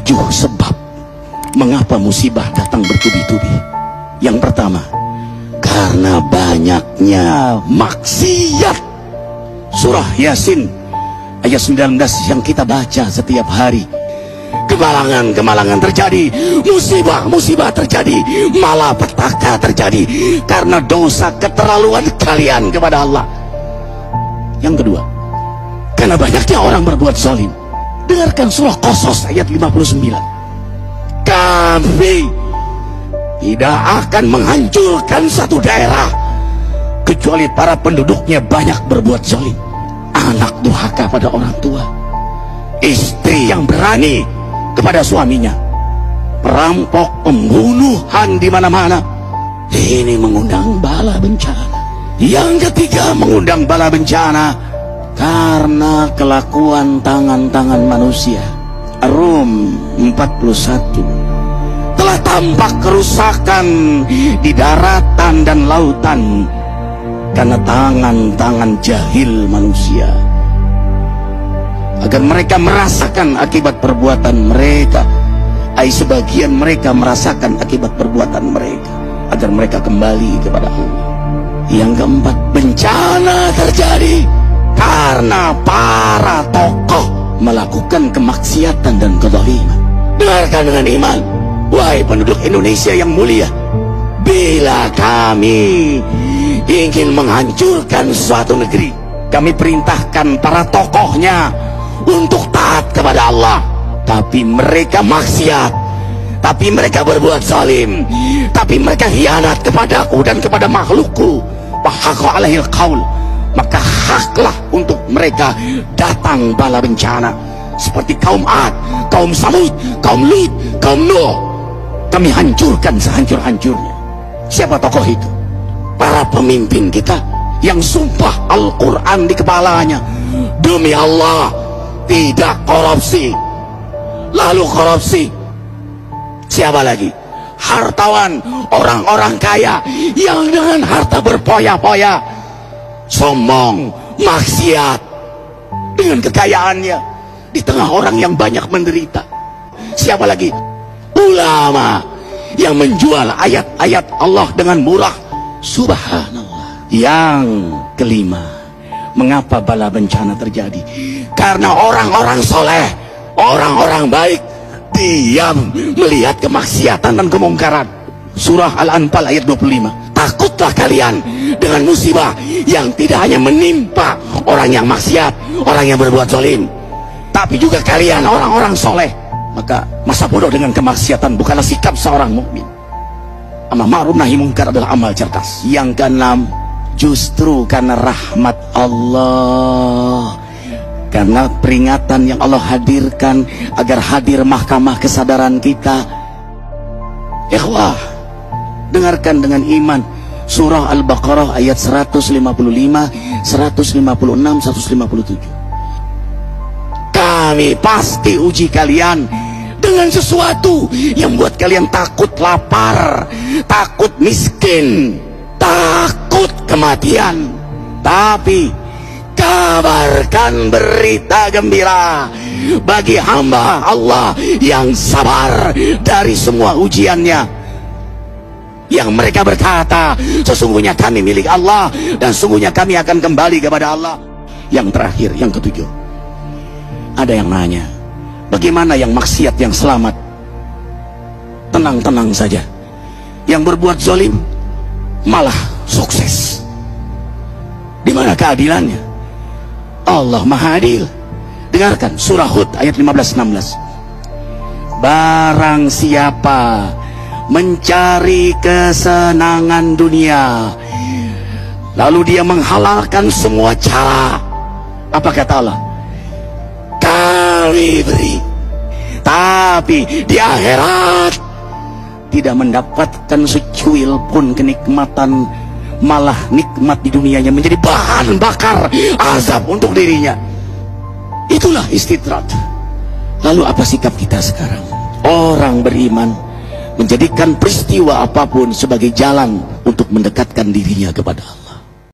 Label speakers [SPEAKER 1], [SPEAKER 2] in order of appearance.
[SPEAKER 1] 7 sebab mengapa musibah datang bertubi-tubi. Yang pertama, karena banyaknya maksiat. Surah Yasin ayat 19 yang kita baca setiap hari. Kemalangan terjadi, musibah terjadi, malapetaka terjadi karena dosa keterlaluan kalian kepada Allah. Yang kedua, karena banyaknya orang berbuat zalim. Dengarkan surah Qasas ayat 59. Kami tidak akan menghancurkan satu daerah kecuali para penduduknya banyak berbuat zalim. Anak durhaka pada orang tua, istri yang berani kepada suaminya, perampok, pembunuhan di mana-mana. Ini mengundang bala bencana. Yang ketiga, mengundang bala bencana karena kelakuan tangan-tangan manusia. Rum 41. Telah tampak kerusakan di daratan dan lautan karena tangan-tangan jahil manusia, agar mereka merasakan akibat perbuatan mereka. Sebagian mereka merasakan akibat perbuatan mereka, agar mereka kembali kepada Allah. Yang keempat, bencana terjadi karena para tokoh melakukan kemaksiatan dan kezaliman. Dengarkan dengan iman, wahai penduduk Indonesia yang mulia. Bila kami ingin menghancurkan suatu negeri, kami perintahkan para tokohnya untuk taat kepada Allah, tapi mereka maksiat, tapi mereka berbuat zalim, tapi mereka khianat kepadaku dan kepada makhlukku. Fahaqa alaihil qaul, maka haklah untuk mereka datang bala bencana seperti kaum Ad, kaum Samud, kaum Lut, kaum Nuh. Kami hancurkan sehancur-hancurnya. Siapa tokoh itu? Para pemimpin kita yang sumpah Al-Quran di kepalanya, demi Allah tidak korupsi. Lalu korupsi. Siapa lagi? Hartawan, orang-orang kaya yang dengan harta berpoya-poya, sombong, maksiat dengan kekayaannya di tengah orang yang banyak menderita. Siapa lagi? Ulama yang menjual ayat-ayat Allah dengan murah. Subhanallah. Yang kelima, mengapa bala bencana terjadi? Karena orang-orang soleh, orang-orang baik diam melihat kemaksiatan dan kemungkaran. Surah Al-Anfal ayat 25. Takutlah kalian dengan musibah yang tidak hanya menimpa orang yang maksiat, orang yang berbuat zalim, tapi juga kalian orang-orang soleh. Maka masa bodoh dengan kemaksiatan bukanlah sikap seorang mukmin. Amar ma'ruf nahi munkar adalah amal cerdas. Yang keenam, justru karena rahmat Allah, karena peringatan yang Allah hadirkan agar hadir mahkamah kesadaran kita. Ikhwah, dengarkan dengan iman surah Al-Baqarah ayat 155, 156, 157. Kami pasti uji kalian dengan sesuatu yang buat kalian takut lapar, takut miskin, takut kematian. Tapi kabarkan berita gembira bagi hamba Allah yang sabar dari semua ujiannya, yang mereka berkata, sesungguhnya kami milik Allah dan sesungguhnya kami akan kembali kepada Allah. Yang terakhir, yang ketujuh, ada yang nanya, bagaimana yang maksiat yang selamat? Tenang-tenang saja. Yang berbuat zalim malah sukses. Di mana keadilannya? Allah Maha Adil. Dengarkan surah Hud ayat 15-16. Barang siapa mencari kesenangan dunia, lalu dia menghalalkan semua cara, apa kata Allah? Kami beri, tapi di akhirat tidak mendapatkan secuil pun kenikmatan, malah nikmat di dunianya menjadi bahan bakar azab untuk dirinya. Itulah istidrat. Lalu apa sikap kita sekarang? Orang beriman menjadikan peristiwa apapun sebagai jalan untuk mendekatkan dirinya kepada Allah.